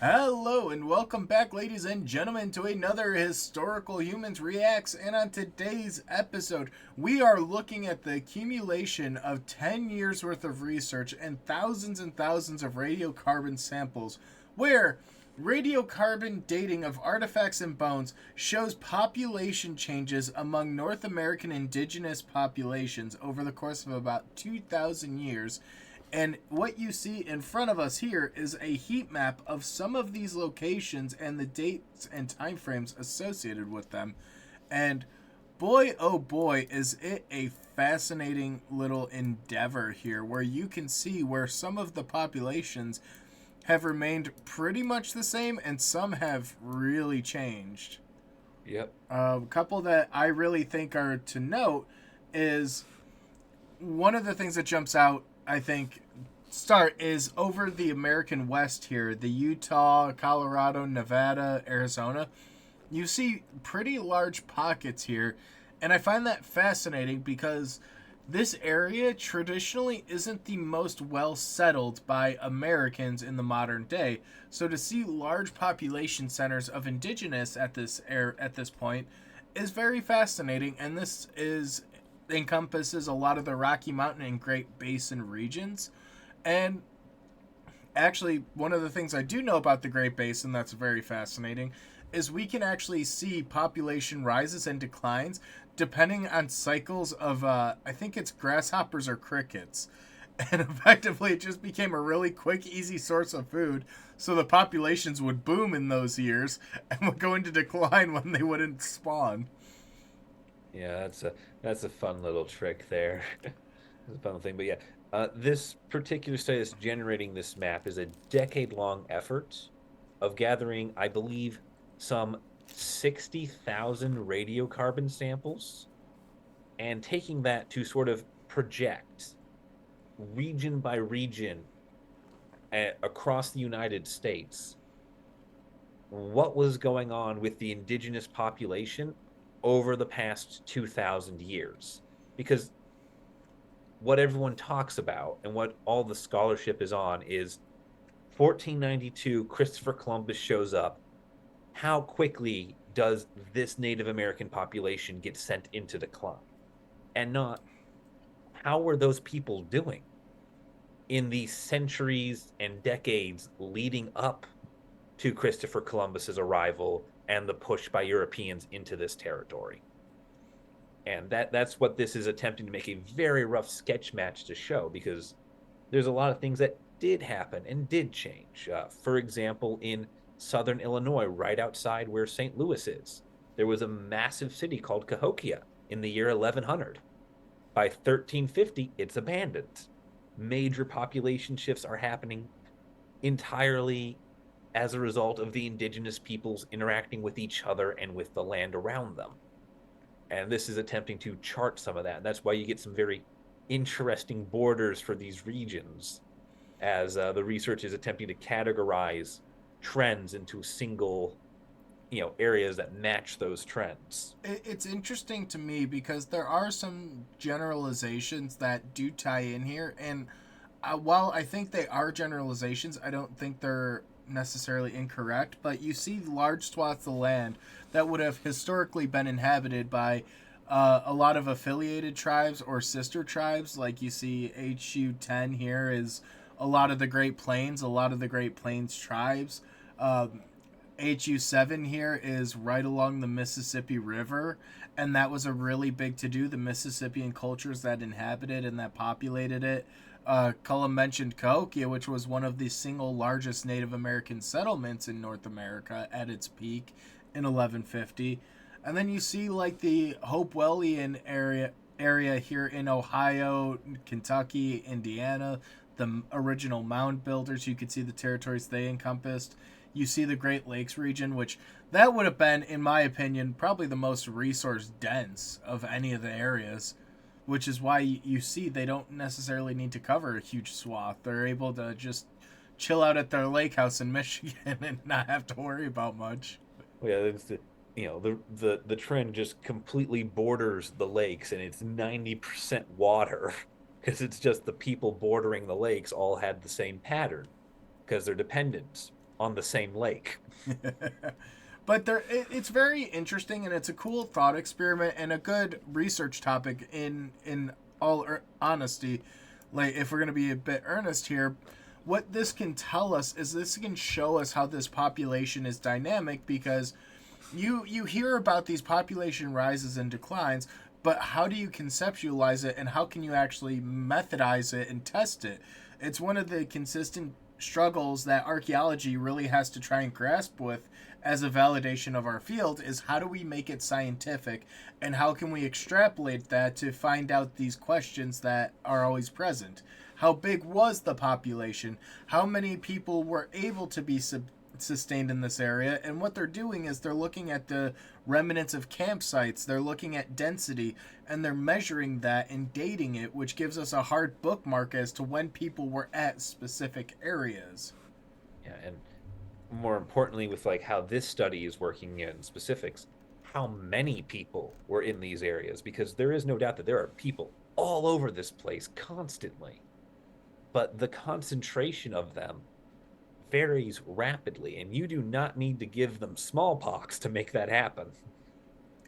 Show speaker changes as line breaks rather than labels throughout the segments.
Hello and welcome back, ladies and gentlemen, to another Historical Humans Reacts. And on today's episode, we are looking at the accumulation of 10 years worth of research and thousands of radiocarbon samples, where radiocarbon dating of artifacts and bones shows population changes among North American indigenous populations over the course of about 2,000 years. And what you see in front of us here is a heat map of some of these locations and the dates and timeframes associated with them. And boy, oh boy, is it a fascinating little endeavor here where you can see where some of the populations have remained pretty much the same and some have really changed.
Yep.
A couple that I really think are to note is one of the things that jumps out, I think, start is over the American West here, the Utah, Colorado, Nevada, Arizona. You see pretty large pockets here, and I find that fascinating because this area traditionally isn't the most well settled by Americans in the modern day. So to see large population centers of indigenous at this point is very fascinating, and this is encompasses a lot of the Rocky Mountain and Great Basin regions. And actually, one of the things I do know about the Great Basin that's very fascinating is we can actually see population rises and declines depending on cycles of, I think it's grasshoppers or crickets. And effectively, it just became a really quick, easy source of food. So the populations would boom in those years and would go into decline when they wouldn't spawn.
Yeah, that's a fun little trick there. It's a fun thing. But yeah, this particular study that's generating this map is a decade-long effort of gathering, I believe, some 60,000 radiocarbon samples and taking that to sort of project region by region across the United States what was going on with the indigenous population over the past 2,000 years. Because what everyone talks about and what all the scholarship is on is 1492, Christopher Columbus shows up. How quickly does this Native American population get sent into decline? And not how were those people doing in the centuries and decades leading up to Christopher Columbus's arrival and the push by Europeans into this territory. And that's what this is attempting to make a very rough sketch match to show, because there's a lot of things that did happen and did change. For example, in southern Illinois, right outside where St. Louis is, there was a massive city called Cahokia in the year 1100. By 1350, it's abandoned. Major population shifts are happening entirely as a result of the indigenous peoples interacting with each other and with the land around them. And this is attempting to chart some of that. That's why you get some very interesting borders for these regions, as the research is attempting to categorize trends into single, areas that match those trends.
It's interesting to me because there are some generalizations that do tie in here, and while I think they are generalizations, I don't think they're necessarily incorrect. But you see large swaths of land that would have historically been inhabited by a lot of affiliated tribes or sister tribes, like you see HU10 here is a lot of the Great Plains, a lot of the Great Plains tribes. HU7 here is right along the Mississippi River, and that was a really big to do. The Mississippian cultures that inhabited and that populated it. Cullum mentioned Cahokia, which was one of the single largest Native American settlements in North America at its peak in 1150. And then you see like the Hopewellian area here in Ohio, Kentucky, Indiana, the original mound builders. You could see the territories they encompassed. You see the Great Lakes region, which that would have been, in my opinion, probably the most resource dense of any of the areas, which is why you see they don't necessarily need to cover a huge swath. They're able to just chill out at their lake house in Michigan and not have to worry about much.
Well, yeah, it's the trend just completely borders the lakes, and it's 90% water because it's just the people bordering the lakes all had the same pattern because they're dependent. on the same lake.
But it's very interesting, and it's a cool thought experiment and a good research topic. In all honesty, like if we're gonna be a bit earnest here, what this can tell us is this can show us how this population is dynamic, because you hear about these population rises and declines, but how do you conceptualize it, and how can you actually methodize it and test it? It's one of the consistent struggles that archaeology really has to try and grasp with as a validation of our field, is how do we make it scientific, and how can we extrapolate that to find out these questions that are always present. How big was the population? How many people were able to be sustained in this area? And what they're doing is they're looking at the remnants of campsites, they're looking at density, and they're measuring that and dating it, which gives us a hard bookmark as to when people were at specific areas.
Yeah, and more importantly, with like how this study is working in specifics, how many people were in these areas, because there is no doubt that there are people all over this place constantly, but the concentration of them varies rapidly, and you do not need to give them smallpox to make that happen.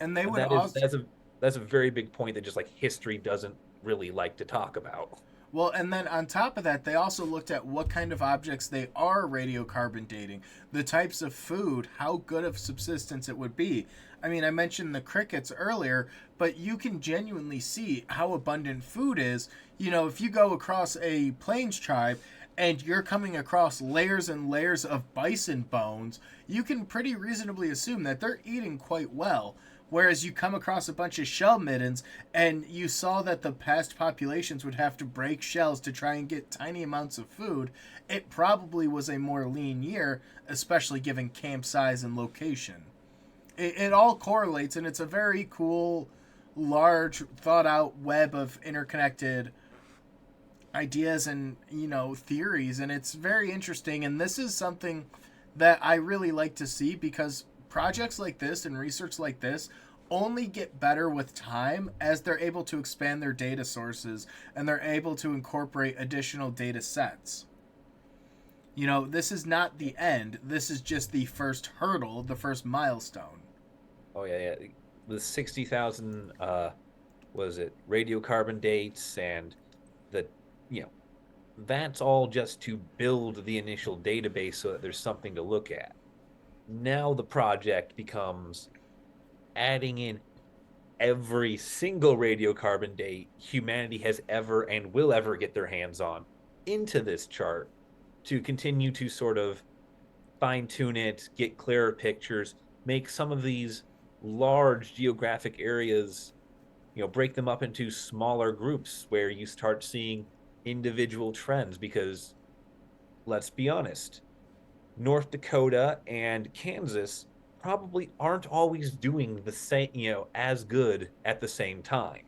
And they
And
would also,
that's a very big point that just like history doesn't really like to talk about.
well, and then on top of that, they also looked at what kind of objects they are radiocarbon dating, the types of food, how good of subsistence it would be. I mean, I mentioned the crickets earlier, but you can genuinely see how abundant food is. You know, if you go across a plains tribe and you're coming across layers and layers of bison bones, you can pretty reasonably assume that they're eating quite well. Whereas you come across a bunch of shell middens, and you saw that the past populations would have to break shells to try and get tiny amounts of food, it probably was a more lean year, especially given camp size and location. It all correlates, and it's a very cool, large, thought out web of interconnected ideas and, theories, and it's very interesting. And this is something that I really like to see, because projects like this and research like this only get better with time as they're able to expand their data sources and they're able to incorporate additional data sets. This is not the end. This is just the first hurdle, the first milestone.
Oh yeah, yeah. The 60,000 was it radiocarbon dates, and the you know that's all just to build the initial database so that there's something to look at. Now the project becomes adding in every single radiocarbon date humanity has ever and will ever get their hands on into this chart, to continue to sort of fine tune it, get clearer pictures, make some of these large geographic areas, break them up into smaller groups where you start seeing individual trends. Because let's be honest, North Dakota and Kansas probably aren't always doing the same, as good at the same time.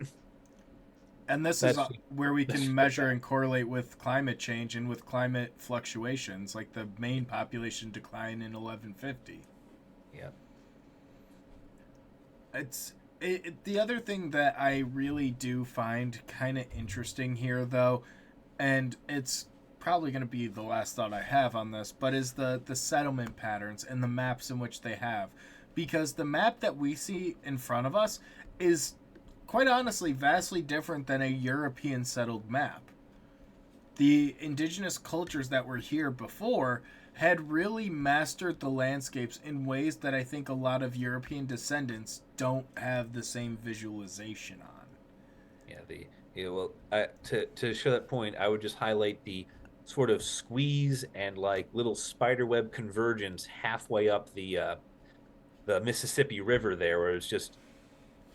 And this is
That's just,
where we
that's
can
just a
measure
fact.
and correlate with climate change and with climate fluctuations, like the main population decline in 1150.
Yeah.
The other thing that I really do find kind of interesting here, though, and it's probably going to be the last thought I have on this, but is the settlement patterns and the maps in which they have, because the map that we see in front of us is quite honestly vastly different than a European settled map. The indigenous cultures that were here before had really mastered the landscapes in ways that I think a lot of European descendants don't have the same visualization on.
Yeah, well, to show that point, I would just highlight the sort of squeeze and like little spider web convergence halfway up the Mississippi River there, where it's just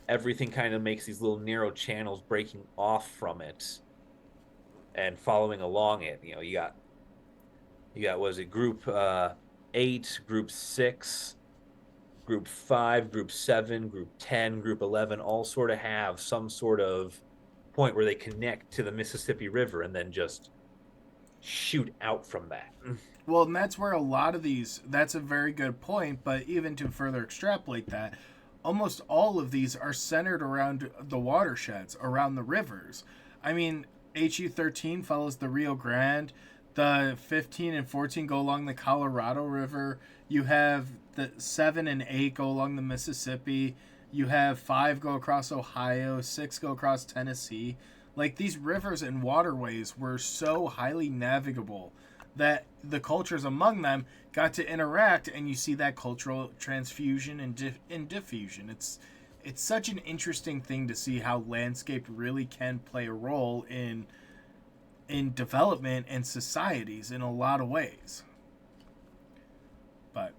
everything kind of makes these little narrow channels breaking off from it and following along it. You got was it group 8, group 6, group 5, group 7, group 10, group 11, all sort of have some sort of point where they connect to the Mississippi River and then just shoot out from that.
Well, and that's where a lot of these, that's a very good point, but even to further extrapolate that, almost all of these are centered around the watersheds, around the rivers. I mean, HU 13 follows the Rio Grande, The 15 and 14 go along the Colorado River. You have the 7 and 8 go along the Mississippi. You have 5 go across Ohio, 6 go across Tennessee. Like, these rivers and waterways were so highly navigable that the cultures among them got to interact, and you see that cultural transfusion and diffusion. It's such an interesting thing to see how landscape really can play a role in development and societies in a lot of ways. But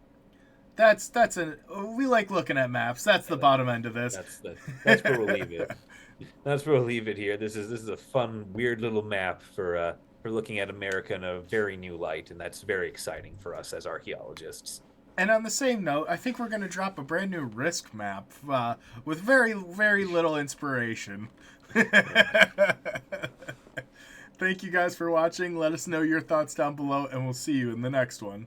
we like looking at maps. That's the bottom end of this.
That's where we'll leave it. That's where we'll leave it here. This is a fun, weird little map for looking at America in a very new light, and that's very exciting for us as archaeologists.
And on the same note, I think we're going to drop a brand new risk map with very, very little inspiration. Thank you guys for watching. Let us know your thoughts down below, and we'll see you in the next one.